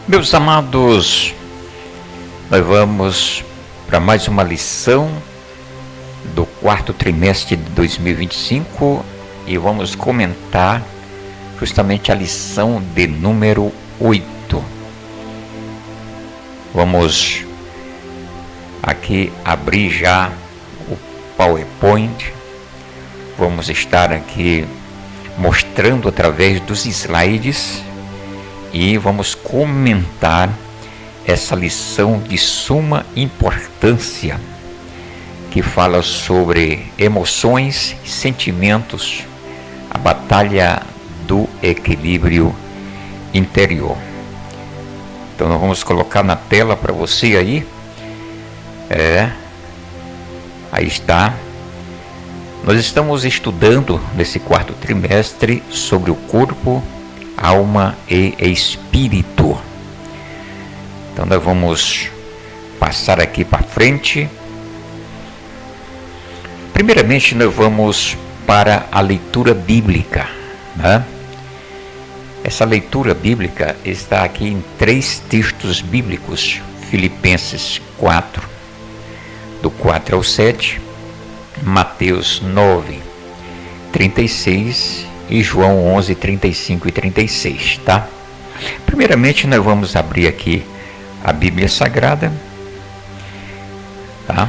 Meus amados, nós vamos para mais uma lição do quarto trimestre de 2025 e vamos comentar justamente a lição de número 8. Vamos aqui abrir já o PowerPoint. Vamos estar aqui mostrando através dos slides e vamos comentar essa lição de suma importância que fala sobre emoções e sentimentos, a batalha do equilíbrio interior. Então nós vamos colocar na tela para você aí. Aí está. Nós estamos estudando nesse quarto trimestre sobre o corpo, alma e espírito. Então nós vamos passar aqui para frente. Primeiramente nós vamos para a leitura bíblica, né? Essa leitura bíblica está aqui em 3 textos bíblicos: Filipenses 4, do 4 ao 7, Mateus 9, 36 e João 11, 35 e 36, tá? Primeiramente nós vamos abrir aqui a Bíblia Sagrada, tá?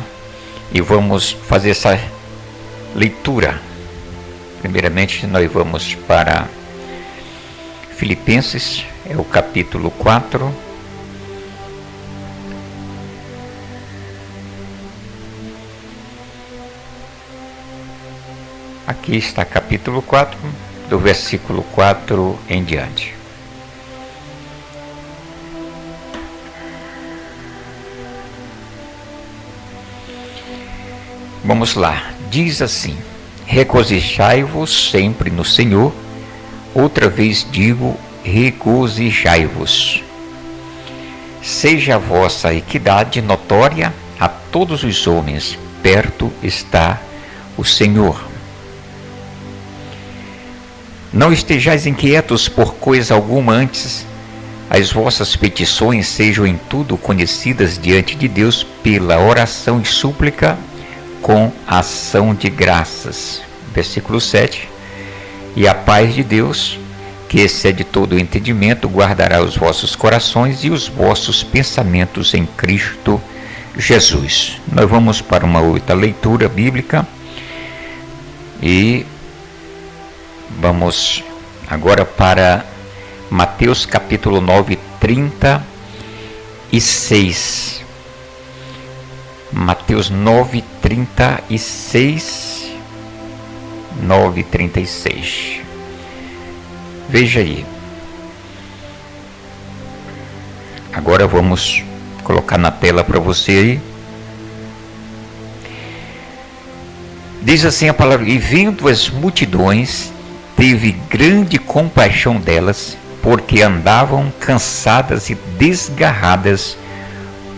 E vamos fazer essa leitura. Primeiramente nós vamos para Filipenses, é o capítulo 4. Aqui está capítulo 4, do versículo 4 em diante. Vamos lá, diz assim: regozijai-vos sempre no Senhor, outra vez digo, regozijai-vos. Seja a vossa equidade notória a todos os homens, perto está o Senhor. Não estejais inquietos por coisa alguma, antes as vossas petições sejam em tudo conhecidas diante de Deus pela oração e súplica com ação de graças. Versículo 7. E a paz de Deus, que excede todo o entendimento, guardará os vossos corações e os vossos pensamentos em Cristo Jesus. Nós vamos para uma outra leitura bíblica e vamos agora para Mateus capítulo 9, 36. Mateus 9, 36. 9, 36. Veja aí. Agora vamos colocar na tela para você aí. Diz assim a palavra: e vendo as multidões, teve grande compaixão delas, porque andavam cansadas e desgarradas,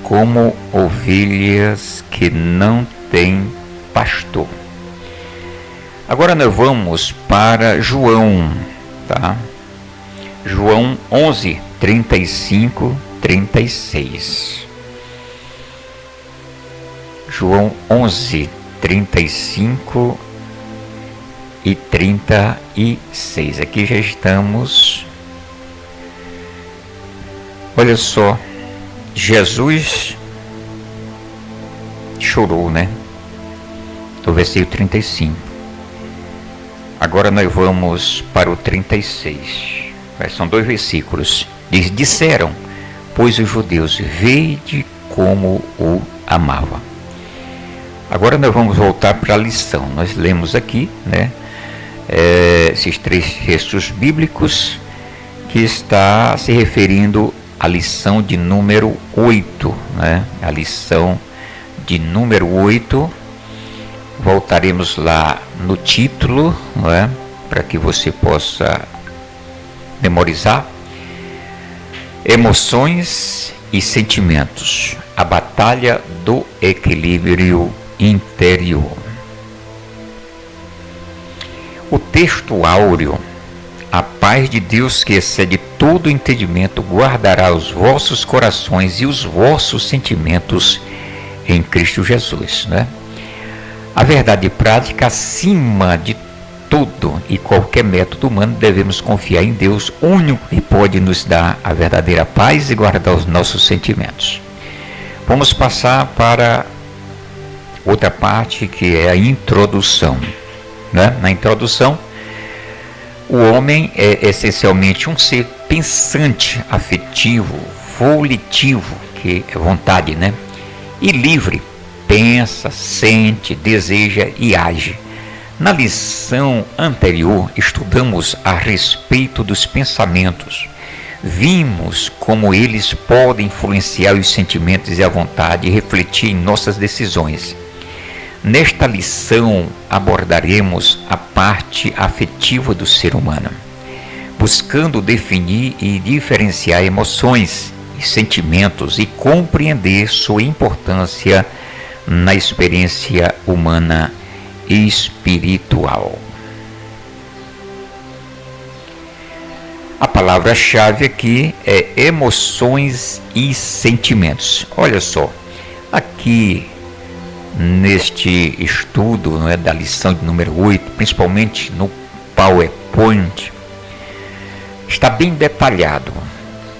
como ovelhas que não têm pastor. Agora nós vamos para João, tá? João 11, 35, 36. João 11, 35 e 36. Aqui já estamos. Olha só, Jesus chorou, né? Do versículo 35. Agora nós vamos para o 36. São 2 versículos. Disseram, pois os judeus, vede como o amava. Agora nós vamos voltar para a lição. Nós lemos aqui, né? Esses 3 textos bíblicos que está se referindo à lição de número 8, né? A lição de número 8, voltaremos lá no título, né? Para que você possa memorizar. Emoções e sentimentos, a batalha do equilíbrio interior. O texto áureo: a paz de Deus que excede todo entendimento guardará os vossos corações e os vossos sentimentos em Cristo Jesus, né? A verdade prática, acima de tudo e qualquer método humano, devemos confiar em Deus, único que pode nos dar a verdadeira paz e guardar os nossos sentimentos. Vamos passar para outra parte, que é a introdução, né? Na introdução, o homem é essencialmente um ser pensante, afetivo, volitivo, que é vontade, né? E livre, pensa, sente, deseja e age. Na lição anterior, estudamos a respeito dos pensamentos. Vimos como eles podem influenciar os sentimentos e a vontade e refletir em nossas decisões. Nesta lição, abordaremos a parte afetiva do ser humano, buscando definir e diferenciar emoções e sentimentos e compreender sua importância na experiência humana e espiritual. A palavra-chave aqui é emoções e sentimentos. Olha só, aqui neste estudo, né, da lição de número 8, principalmente no PowerPoint, está bem detalhado.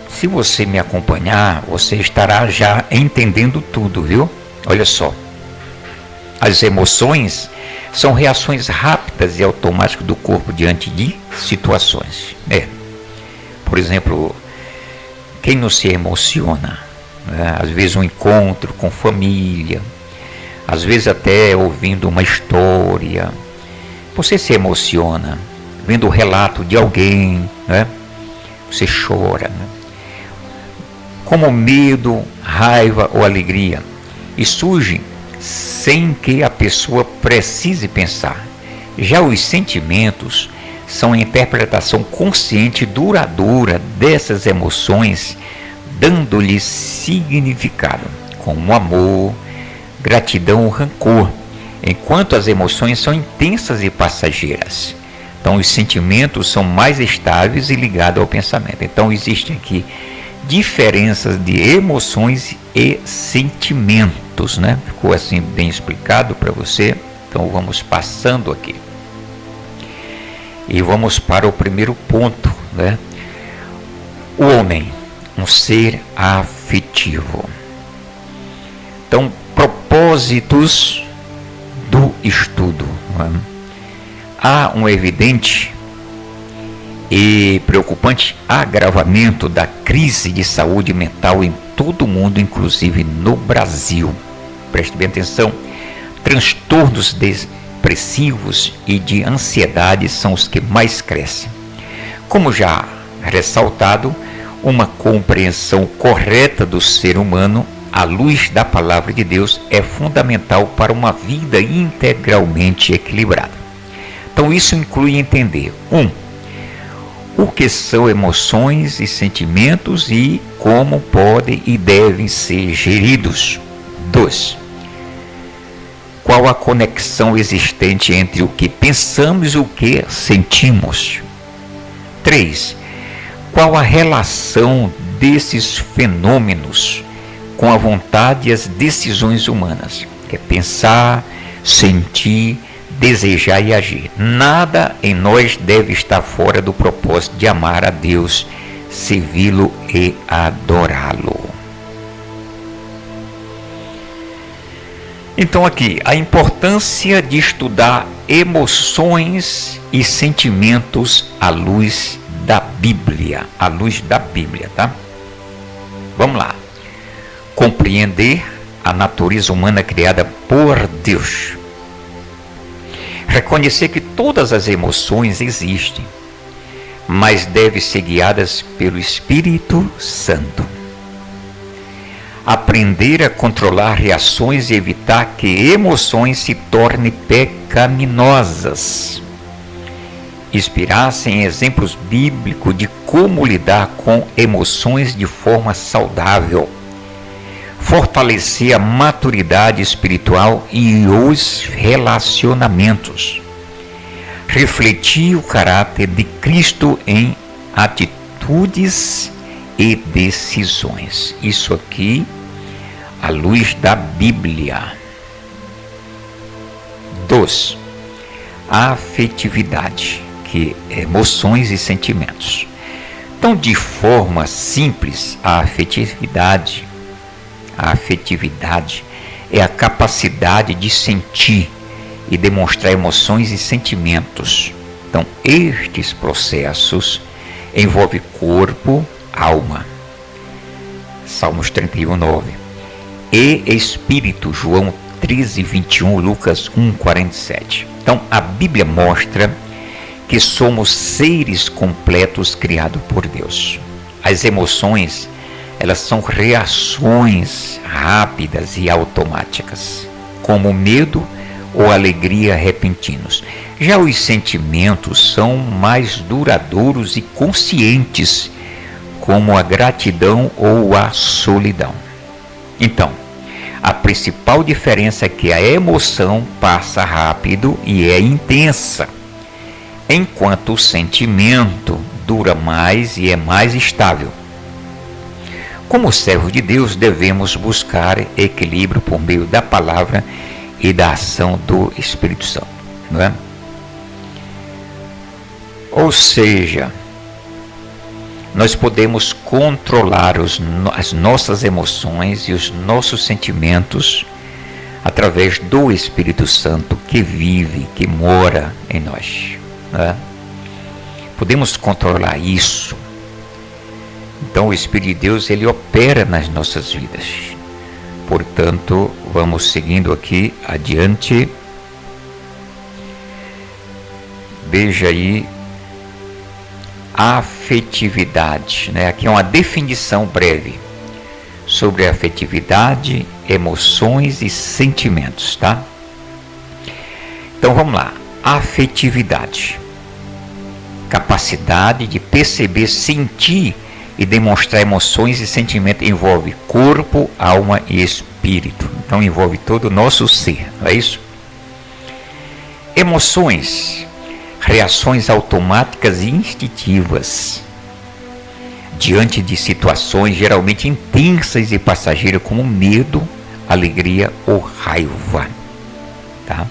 Se você me acompanhar, você estará já entendendo tudo, viu? Olha só, as emoções são reações rápidas e automáticas do corpo diante de situações. Por exemplo, quem não se emociona? Às vezes um encontro com família, às vezes até ouvindo uma história. Você se emociona vendo o relato de alguém, né? Você chora, né? Como medo, raiva ou alegria, e surge sem que a pessoa precise pensar. Já os sentimentos são a interpretação consciente e duradoura dessas emoções, dando-lhes significado, como amor, gratidão ou rancor, enquanto as emoções são intensas e passageiras. Então, os sentimentos são mais estáveis e ligados ao pensamento. Então, existem aqui diferenças de emoções e sentimentos, né? Ficou assim bem explicado para você. Então vamos passando aqui e vamos para o primeiro ponto, né? O homem, um ser afetivo. Então, propósitos do estudo, né? Há um evidente e preocupante agravamento da crise de saúde mental em todo o mundo, inclusive no Brasil. Preste bem atenção. Transtornos depressivos e de ansiedade são os que mais crescem. Como já ressaltado, uma compreensão correta do ser humano à luz da palavra de Deus é fundamental para uma vida integralmente equilibrada. Então isso inclui entender: 1. O que são emoções e sentimentos e como podem e devem ser geridos. 2. Qual a conexão existente entre o que pensamos e o que sentimos. 3. Qual a relação desses fenômenos com a vontade e as decisões humanas? Que é pensar, sentir, desejar e agir. Nada em nós deve estar fora do propósito de amar a Deus, servi-lo e adorá-lo. Então aqui, a importância de estudar emoções e sentimentos à luz da Bíblia. À luz da Bíblia, tá? Vamos lá. Compreender a natureza humana criada por Deus. Reconhecer que todas as emoções existem, mas devem ser guiadas pelo Espírito Santo. Aprender a controlar reações e evitar que emoções se tornem pecaminosas. Inspirar-se em exemplos bíblicos de como lidar com emoções de forma saudável. Fortalecer a maturidade espiritual e os relacionamentos. Refletir o caráter de Cristo em atitudes atitudes e decisões. Isso aqui à luz da Bíblia. 2. A afetividade, que é emoções e sentimentos. Então, de forma simples, a afetividade é a capacidade de sentir e demonstrar emoções e sentimentos. Então, estes processos envolvem corpo, alma. Salmos 31:9. E espírito, João 13:21, Lucas 1:47. Então, a Bíblia mostra que somos seres completos criados por Deus. As emoções, elas são reações rápidas e automáticas, como medo ou alegria repentinos. Já os sentimentos são mais duradouros e conscientes, como a gratidão ou a solidão. Então, a principal diferença é que a emoção passa rápido e é intensa, enquanto o sentimento dura mais e é mais estável. Como servos de Deus, devemos buscar equilíbrio por meio da palavra e da ação do Espírito Santo, não é? Ou seja, nós podemos controlar as nossas emoções e os nossos sentimentos através do Espírito Santo que vive, que mora em nós, né? Podemos controlar isso. Então o Espírito de Deus, ele opera nas nossas vidas. Portanto, vamos seguindo aqui adiante. Veja aí a afetividade, né? Aqui é uma definição breve sobre a afetividade, emoções e sentimentos, tá? Então vamos lá. Afetividade, capacidade de perceber, sentir e demonstrar emoções e sentimentos, envolve corpo, alma e espírito. Então envolve todo o nosso ser, não é isso? Emoções, reações automáticas e instintivas diante de situações geralmente intensas e passageiras, como medo, alegria ou raiva, tá?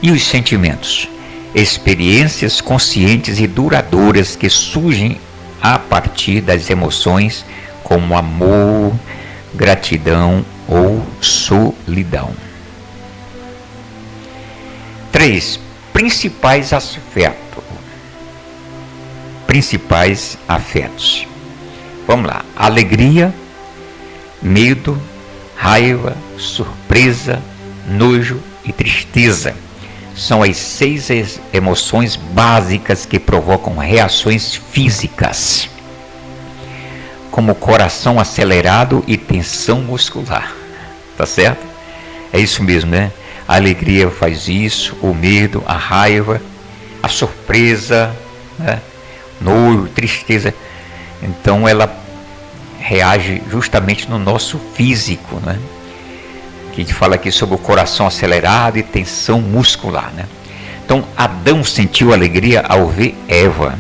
E os sentimentos, experiências conscientes e duradouras que surgem a partir das emoções, como amor, gratidão ou solidão. 3. Principais afetos. Vamos lá. Alegria, medo, raiva, surpresa, nojo e tristeza. São as 6 emoções básicas que provocam reações físicas, como coração acelerado e tensão muscular. Tá certo? É isso mesmo, né? A alegria faz isso, o medo, a raiva, a surpresa, né? Nojo, tristeza. Então ela reage justamente no nosso físico, né? Que a gente fala aqui sobre o coração acelerado e tensão muscular, né? Então Adão sentiu alegria ao ver Eva,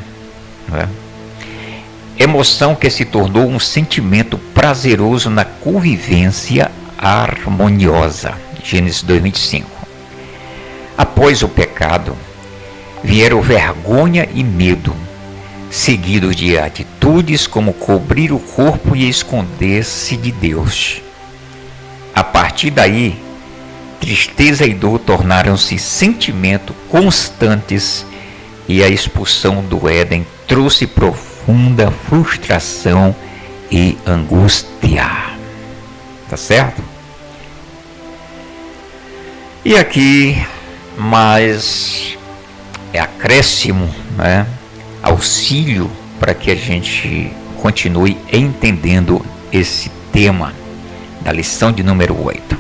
né? Emoção que se tornou um sentimento prazeroso na convivência harmoniosa. Gênesis 2:25. Após o pecado, vieram vergonha e medo, seguidos de atitudes como cobrir o corpo e esconder-se de Deus. A partir daí, tristeza e dor tornaram-se sentimentos constantes e a expulsão do Éden trouxe profunda frustração e angústia. Tá certo? E aqui, mais acréscimo, né? Auxílio para que a gente continue entendendo esse tema da lição de número 8.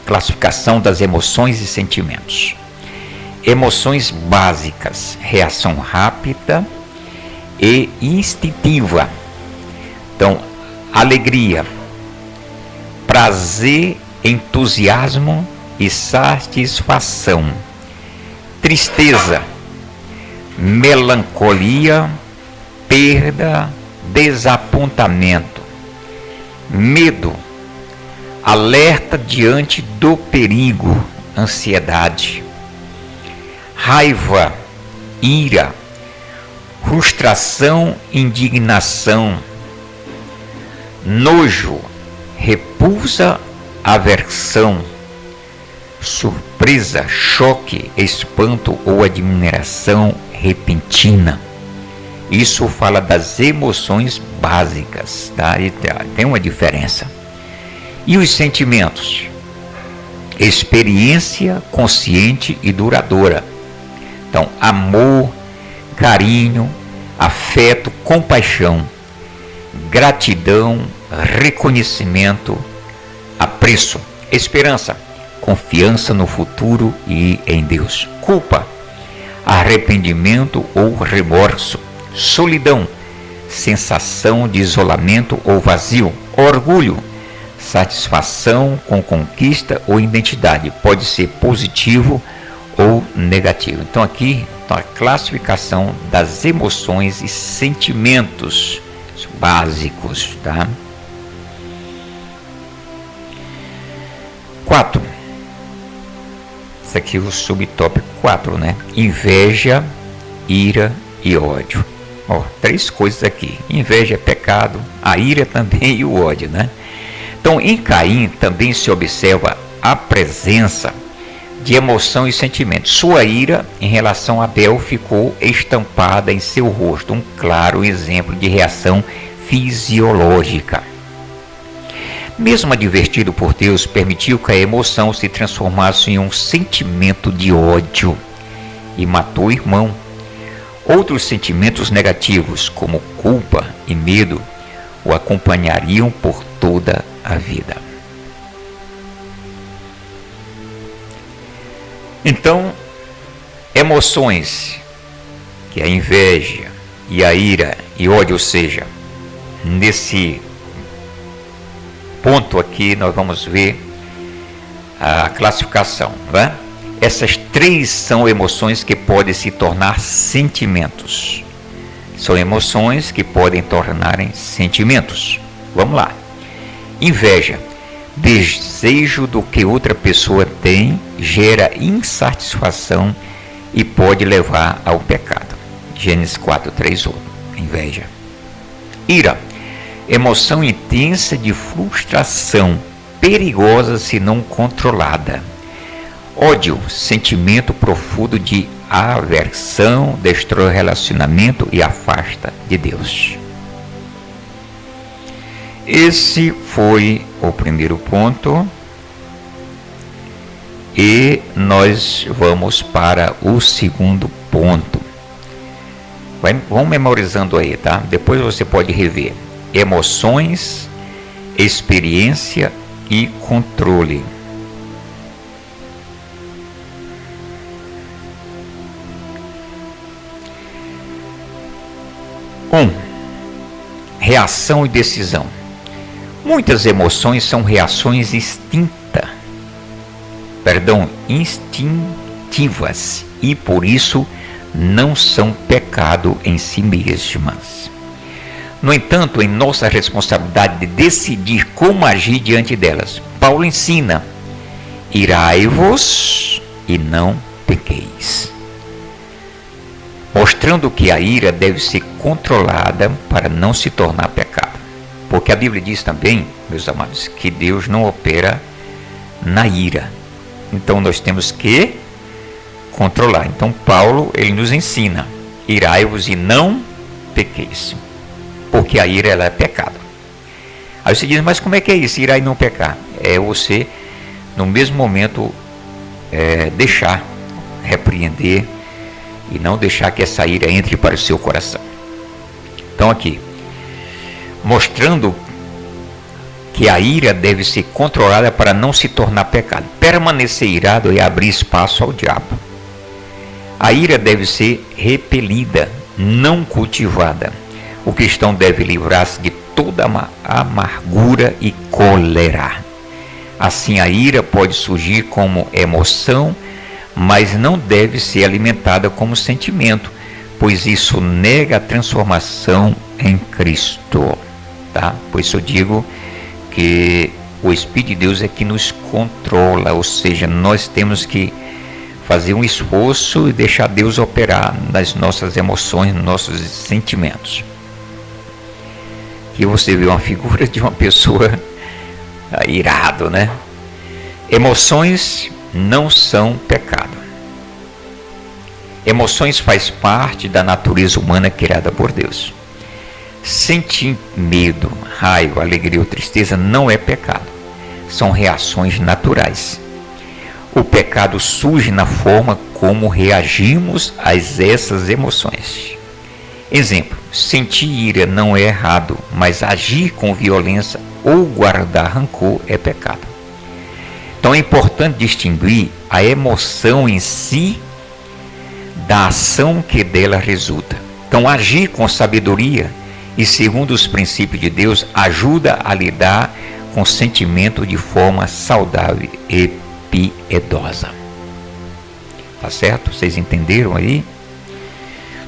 Classificação das emoções e sentimentos. Emoções básicas, reação rápida e instintiva. Então, alegria, prazer, entusiasmo e satisfação. Tristeza, melancolia, perda, desapontamento, medo, alerta diante do perigo, ansiedade, raiva, ira, frustração, indignação, nojo, repulsa, aversão, surpresa, choque, espanto ou admiração repentina. Isso fala das emoções básicas, tá? E tem uma diferença. E os sentimentos? Experiência consciente e duradoura. Então, amor, carinho, afeto, compaixão, gratidão, reconhecimento, apreço, esperança, confiança no futuro e em Deus. Culpa, arrependimento ou remorso. Solidão, sensação de isolamento ou vazio. Orgulho, satisfação com conquista ou identidade. Pode ser positivo ou negativo. Então aqui está a classificação das emoções e sentimentos básicos, tá? 4. Esse aqui é o subtópico 4, né? Inveja, ira e ódio. Ó, 3 coisas aqui. Inveja é pecado, a ira também e o ódio, né? Então, em Caim também se observa a presença de emoção e sentimento. Sua ira em relação a Abel ficou estampada em seu rosto, um claro exemplo de reação fisiológica. Mesmo advertido por Deus, permitiu que a emoção se transformasse em um sentimento de ódio e matou o irmão. Outros sentimentos negativos, como culpa e medo, o acompanhariam por toda a vida. Então, emoções, que é a inveja e a ira e ódio, ou seja, nesse ponto aqui nós vamos ver a classificação, né? Essas 3 são emoções que podem se tornar sentimentos. São emoções que podem tornarem sentimentos. Vamos lá. Inveja. Desejo do que outra pessoa tem, gera insatisfação e pode levar ao pecado. Gênesis 4:3. Inveja. Ira. Emoção intensa de frustração, perigosa se não controlada. Ódio, sentimento profundo de aversão, destrói o relacionamento e afasta de Deus. Esse foi o primeiro ponto. E nós vamos para o segundo ponto. Vão memorizando aí, tá? Depois você pode rever. Emoções, experiência e controle. Reação e decisão. Muitas emoções são reações instintivas e por isso não são pecado em si mesmas. No entanto, é nossa responsabilidade de decidir como agir diante delas. Paulo ensina: irai-vos e não pequeis, mostrando que a ira deve ser controlada para não se tornar pecado. Porque a Bíblia diz também, meus amados, que Deus não opera na ira. Então nós temos que controlar. Então Paulo, ele nos ensina: irai-vos e não pequeis. Porque a ira, ela é pecado. Aí você diz: mas como é que é isso, irar e não pecar? É você, no mesmo momento, deixar, repreender e não deixar que essa ira entre para o seu coração. Então aqui, mostrando que a ira deve ser controlada para não se tornar pecado. Permanecer irado é abrir espaço ao diabo. A ira deve ser repelida, não cultivada. O cristão deve livrar-se de toda amargura e cólera. Assim, a ira pode surgir como emoção, mas não deve ser alimentada como sentimento, pois isso nega a transformação em Cristo, tá? Por isso eu digo que o Espírito de Deus é que nos controla, ou seja, nós temos que fazer um esforço e deixar Deus operar nas nossas emoções, nos nossos sentimentos. Aqui você vê uma figura de uma pessoa irado, né? Emoções não são pecado. Emoções faz parte da natureza humana criada por Deus. Sentir medo, raiva, alegria ou tristeza não é pecado. São reações naturais. O pecado surge na forma como reagimos a essas emoções. Exemplo, sentir ira não é errado, mas agir com violência ou guardar rancor é pecado. Então é importante distinguir a emoção em si da ação que dela resulta. Então agir com sabedoria e segundo os princípios de Deus ajuda a lidar com o sentimento de forma saudável e piedosa. Tá certo? Vocês entenderam aí?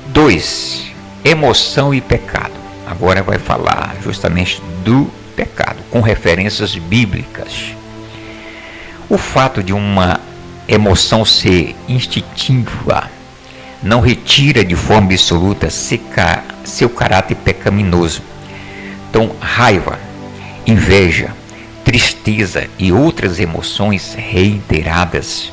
2. Emoção e pecado. Agora vai falar justamente do pecado, com referências bíblicas. O fato de uma emoção ser instintiva não retira de forma absoluta seu caráter pecaminoso. Então, raiva, inveja, tristeza e outras emoções reiteradas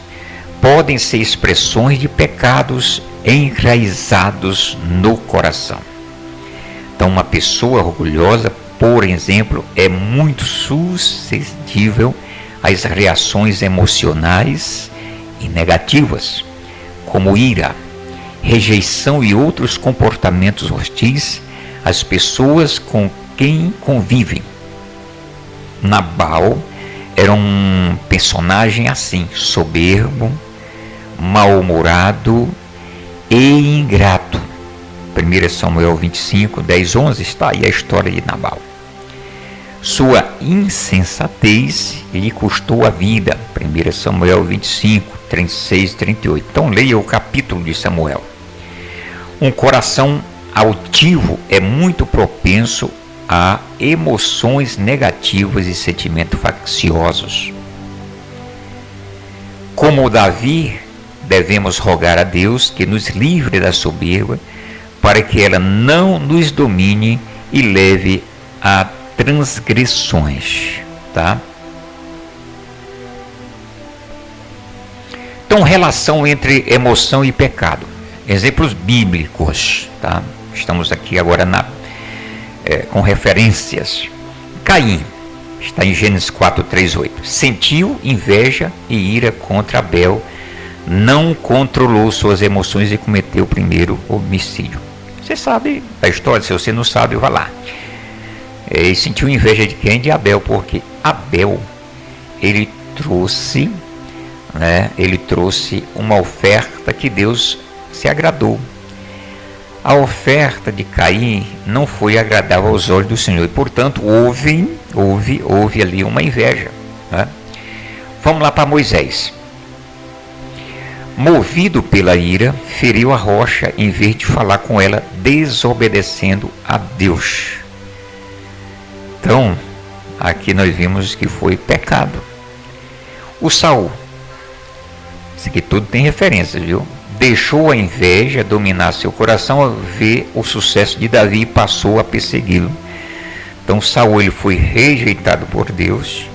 podem ser expressões de pecados enraizados no coração. Então, uma pessoa orgulhosa, por exemplo, é muito suscetível às reações emocionais e negativas, como ira, rejeição e outros comportamentos hostis às pessoas com quem convivem. Nabal era um personagem assim, soberbo, mal-humorado e ingrato. 1 Samuel 25, 10, 11 está aí a história de Nabal. Sua insensatez lhe custou a vida. 1 Samuel 25, 36 e 38. Então leia o capítulo de Samuel. Um coração altivo é muito propenso a emoções negativas e sentimentos facciosos. Como Davi, devemos rogar a Deus que nos livre da soberba, para que ela não nos domine e leve a transgressões, tá? Então, relação entre emoção e pecado. Exemplos bíblicos, tá? Estamos aqui agora com referências. Caim, está em Gênesis 4, 3, 8. Sentiu inveja e ira contra Abel, não controlou suas emoções e cometeu o primeiro homicídio. Você sabe da história, se você não sabe, vá lá. Ele sentiu inveja de quem? De Abel, porque Abel, ele trouxe uma oferta que Deus se agradou. A oferta de Caim não foi agradável aos olhos do Senhor, e portanto houve ali uma inveja, né? Vamos lá para Moisés. Movido pela ira, feriu a rocha em vez de falar com ela, desobedecendo a Deus. Então, aqui nós vimos que foi pecado. O Saul, isso aqui tudo tem referências, viu? Deixou a inveja dominar seu coração ao ver o sucesso de Davi e passou a persegui-lo. Então Saul ele foi rejeitado por Deus.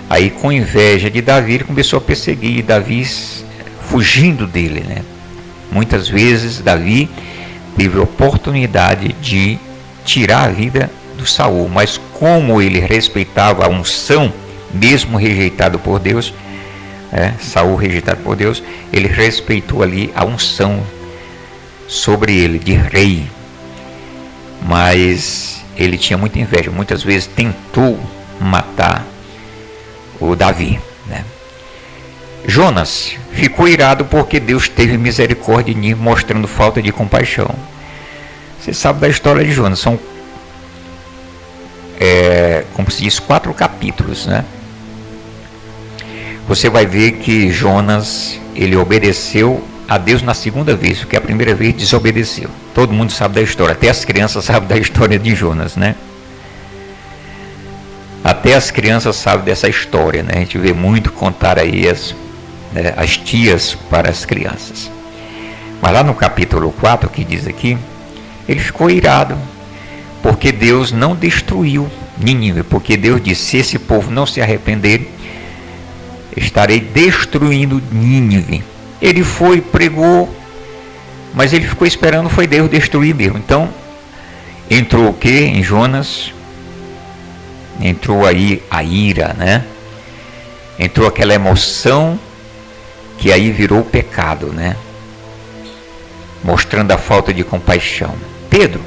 Aí com inveja de Davi ele começou a perseguir Davi, fugindo dele, né? Muitas vezes Davi teve a oportunidade de tirar a vida do Saul, mas como ele respeitava a unção, mesmo rejeitado por Deus, Saul rejeitado por Deus, ele respeitou ali a unção sobre ele de rei, mas ele tinha muita inveja, muitas vezes tentou matar o Davi, né? Jonas ficou irado porque Deus teve misericórdia de mim, mostrando falta de compaixão. Você sabe da história de Jonas, são como se diz, 4 capítulos, né? Você vai ver que Jonas, ele obedeceu a Deus na segunda vez, porque a primeira vez desobedeceu. Todo mundo sabe da história, até as crianças sabem da história de Jonas, né? Até as crianças sabem dessa história, né? A gente vê muito contar aí as tias para as crianças. Mas lá no capítulo 4, que diz aqui, ele ficou irado, porque Deus não destruiu Nínive, porque Deus disse, se esse povo não se arrepender, estarei destruindo Nínive. Ele foi, pregou, mas ele ficou esperando, foi Deus destruir mesmo. Então, entrou o que em Jonas? Entrou aí a ira, né? Entrou aquela emoção que aí virou pecado, né? Mostrando a falta de compaixão. Pedro,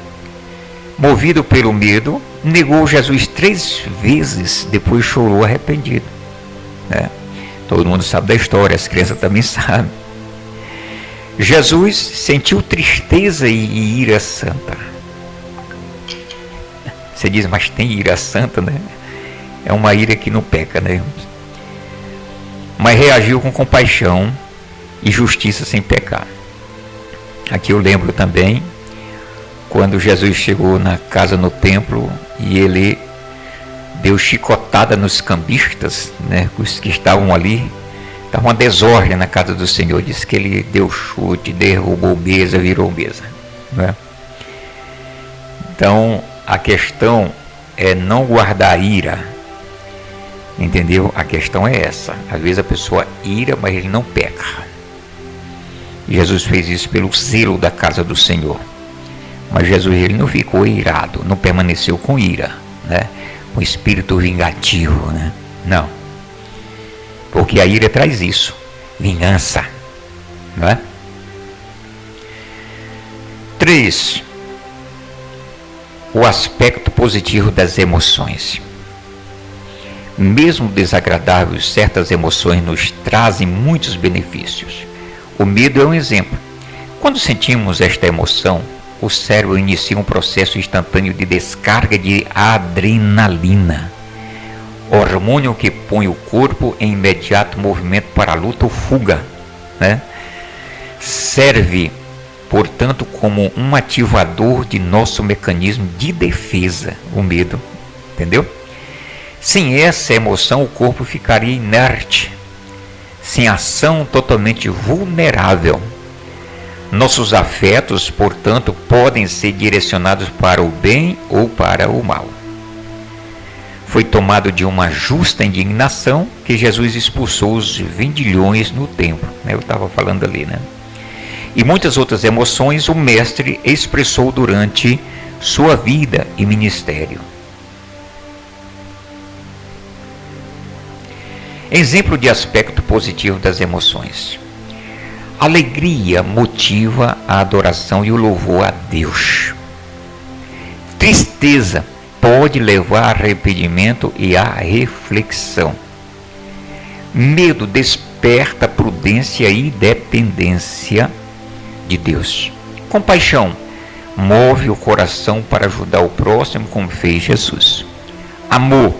movido pelo medo, negou Jesus 3 vezes, depois chorou arrependido, né? Todo mundo sabe da história, as crianças também sabem. Jesus sentiu tristeza e ira santa. Você diz, mas tem ira santa, né? É uma ira que não peca, né? Mas reagiu com compaixão e justiça sem pecar. Aqui eu lembro também, quando Jesus chegou na casa, no templo, e ele deu chicotada nos cambistas, né? Os que estavam ali. Estava uma desordem na casa do Senhor. Diz que ele deu chute, derrubou mesa, virou mesa, né? Então, a questão é não guardar ira, entendeu? A questão é essa. Às vezes a pessoa ira, mas ele não peca. Jesus fez isso pelo zelo da casa do Senhor. Mas Jesus, ele não ficou irado, não permaneceu com ira, né? Com espírito vingativo, né? Não. Porque a ira traz isso, vingança, não é? 3. O aspecto positivo das emoções. Mesmo desagradáveis, certas emoções nos trazem muitos benefícios. O medo é um exemplo. Quando sentimos esta emoção, o cérebro inicia um processo instantâneo de descarga de adrenalina, hormônio que põe o corpo em imediato movimento para a luta ou fuga, né? Serve, portanto, como um ativador de nosso mecanismo de defesa, o medo, entendeu? Sem essa emoção, o corpo ficaria inerte, sem ação, totalmente vulnerável. Nossos afetos, portanto, podem ser direcionados para o bem ou para o mal. Foi tomado de uma justa indignação que Jesus expulsou os vendilhões no templo, né? Eu estava falando ali, né? E muitas outras emoções o mestre expressou durante sua vida e ministério. Exemplo de aspecto positivo das emoções. Alegria motiva a adoração e o louvor a Deus. Tristeza pode levar a arrependimento e a reflexão. Medo desperta prudência e dependência de Deus. Compaixão move o coração para ajudar o próximo, como fez Jesus. Amor,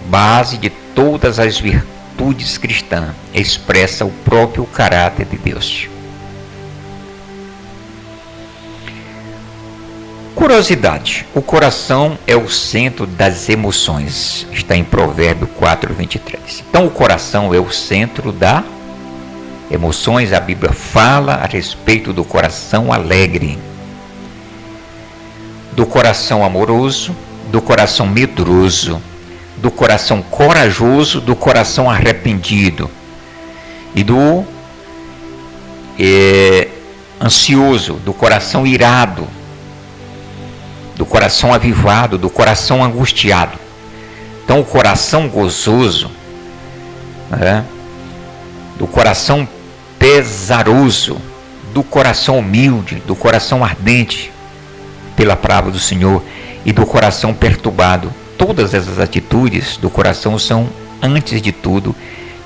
base de todas as virtudes cristãs, expressa o próprio caráter de Deus. Curiosidade. O coração é o centro das emoções. Está em Provérbio 4:23. Então, o coração é o centro das emoções. A Bíblia fala a respeito do coração alegre, do coração amoroso, do coração medroso, do coração corajoso, do coração arrependido e do ansioso, do coração irado, do coração avivado, do coração angustiado. Então, o coração gozoso, né? Do coração pesaroso, do coração humilde, do coração ardente pela palavra do Senhor e do coração perturbado. Todas essas atitudes do coração são, antes de tudo,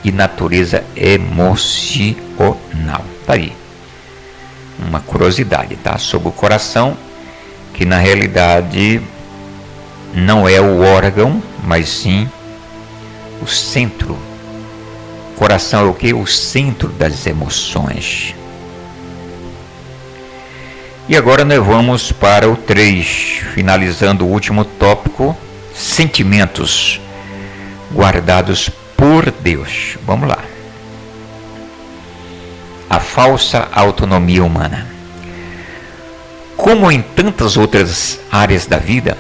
de natureza emocional. Tá aí uma curiosidade, tá? Sobre o coração, que na realidade não é o órgão, mas sim o centro. O coração é o que? O centro das emoções. E agora nós vamos para o 3, finalizando o último tópico, sentimentos guardados por Deus. Vamos lá. A falsa autonomia humana. Como em tantas outras áreas da vida,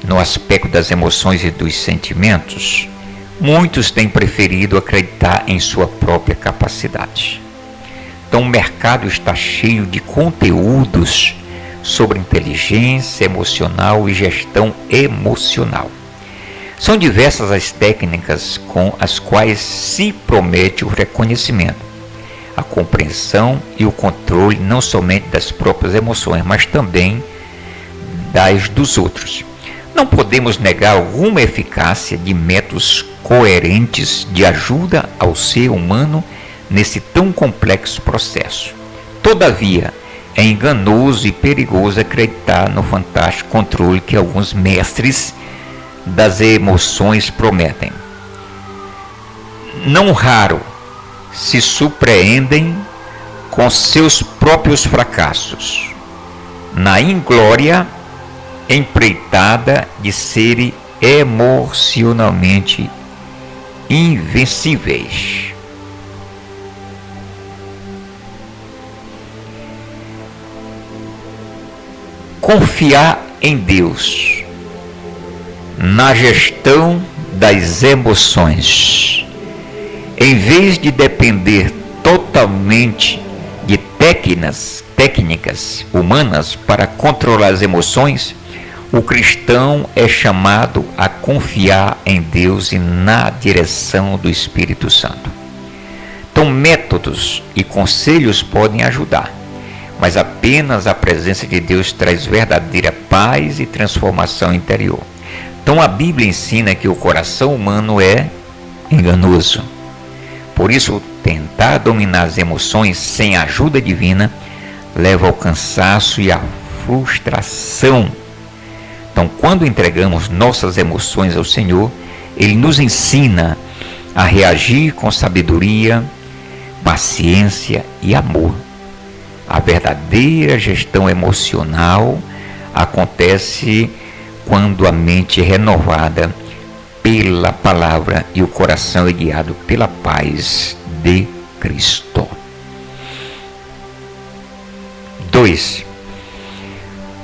no aspecto das emoções e dos sentimentos, muitos têm preferido acreditar em sua própria capacidade. Então o mercado está cheio de conteúdos sobre inteligência emocional e gestão emocional. São diversas as técnicas com as quais se promete o reconhecimento, a compreensão e o controle não somente das próprias emoções, mas também das dos outros. Não podemos negar alguma eficácia de métodos coerentes de ajuda ao ser humano nesse tão complexo processo. Todavia, é enganoso e perigoso acreditar no fantástico controle que alguns mestres das emoções prometem. Não raro se surpreendem com seus próprios fracassos, na inglória empreitada de serem emocionalmente invencíveis. Confiar em Deus na gestão das emoções, em vez de depender totalmente de técnicas humanas para controlar as emoções, o cristão é chamado a confiar em Deus e na direção do Espírito Santo. Então, métodos e conselhos podem ajudar, mas apenas a presença de Deus traz verdadeira paz e transformação interior. Então a Bíblia ensina que o coração humano é enganoso. Por isso, tentar dominar as emoções sem a ajuda divina leva ao cansaço e à frustração. Então, quando entregamos nossas emoções ao Senhor, Ele nos ensina a reagir com sabedoria, paciência e amor. A verdadeira gestão emocional acontece quando a mente é renovada pela palavra e o coração é guiado pela paz de Cristo. 2.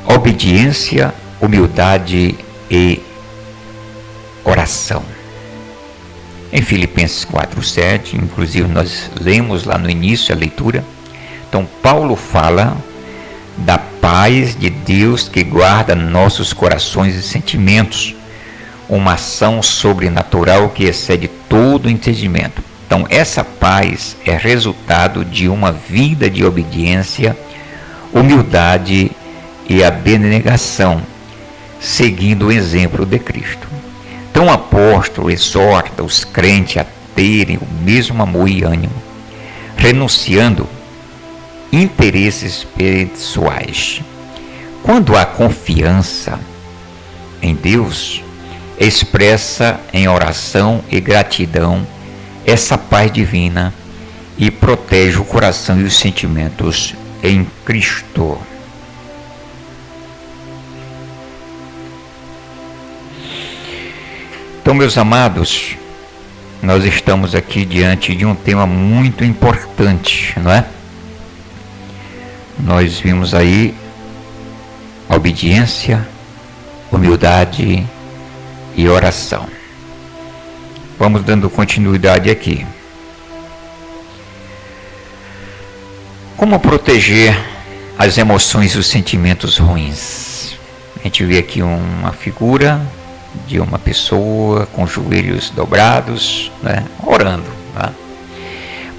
Obediência, humildade e oração. Em Filipenses 4:7, inclusive nós lemos lá no início a leitura. Então Paulo fala da paz de Deus que guarda nossos corações e sentimentos, uma ação sobrenatural que excede todo entendimento. Então essa paz é resultado de uma vida de obediência, humildade e abnegação, seguindo o exemplo de Cristo. Então o apóstolo exorta os crentes a terem o mesmo amor e ânimo, renunciando interesses pessoais. Quando há confiança em Deus, expressa em oração e gratidão essa paz divina e protege o coração e os sentimentos em Cristo. Então, meus amados, nós estamos aqui diante de um tema muito importante, não é? Nós vimos aí obediência, humildade e oração. Vamos dando continuidade aqui. Como proteger as emoções e os sentimentos ruins? A gente vê aqui uma figura de uma pessoa com os joelhos dobrados, né, orando. Né?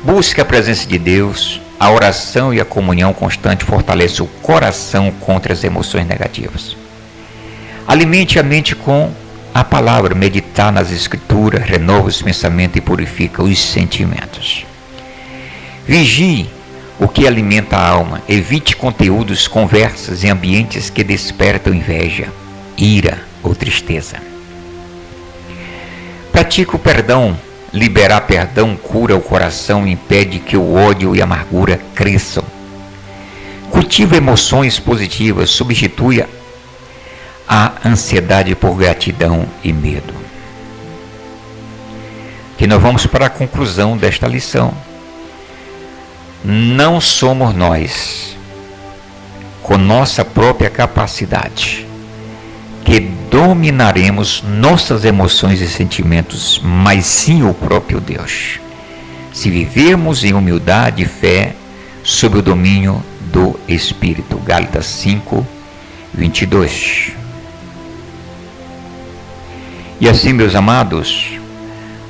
Busque a presença de Deus. A oração e a comunhão constante fortalecem o coração contra as emoções negativas. Alimente a mente com a palavra, meditar nas escrituras, renova os pensamentos e purifica os sentimentos. Vigie o que alimenta a alma. Evite conteúdos, conversas e ambientes que despertam inveja, ira ou tristeza. Pratique o perdão. Liberar perdão cura o coração e impede que o ódio e a amargura cresçam. Cultiva emoções positivas, substitui a ansiedade por gratidão e medo. Que nós vamos para a conclusão desta lição. Não somos nós, com nossa própria capacidade, que dominaremos nossas emoções e sentimentos, mas sim o próprio Deus, se vivermos em humildade e fé sob o domínio do Espírito. Gálatas 5, 22. E assim, meus amados,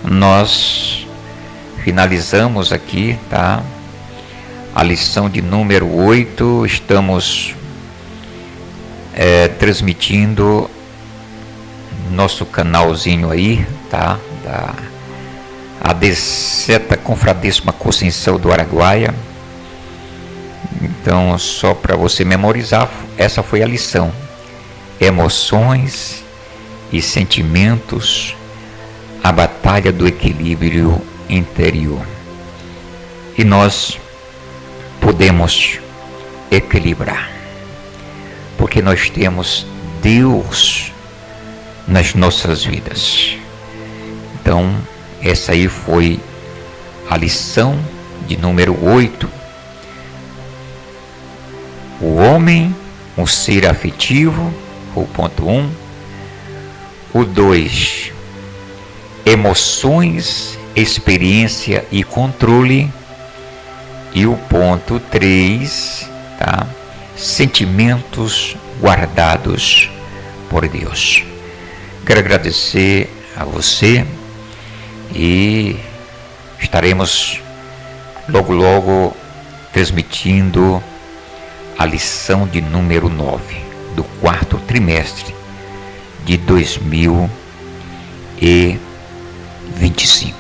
nós finalizamos aqui, tá? A lição de número 8, estamos transmitindo nosso canalzinho aí, tá? A 17ª Confradíssima Conceição do Araguaia. Então, só para você memorizar, essa foi a lição. Emoções e sentimentos, a batalha do equilíbrio interior. E nós podemos equilibrar, porque nós temos Deus nas nossas vidas. Então, essa aí foi a lição de número 8. O homem, um ser afetivo, o ponto 1. O 2, emoções, experiência e controle. E o ponto 3, tá? Sentimentos guardados por Deus. Quero agradecer a você e estaremos logo transmitindo a lição de número 9 do 4º trimestre de 2025.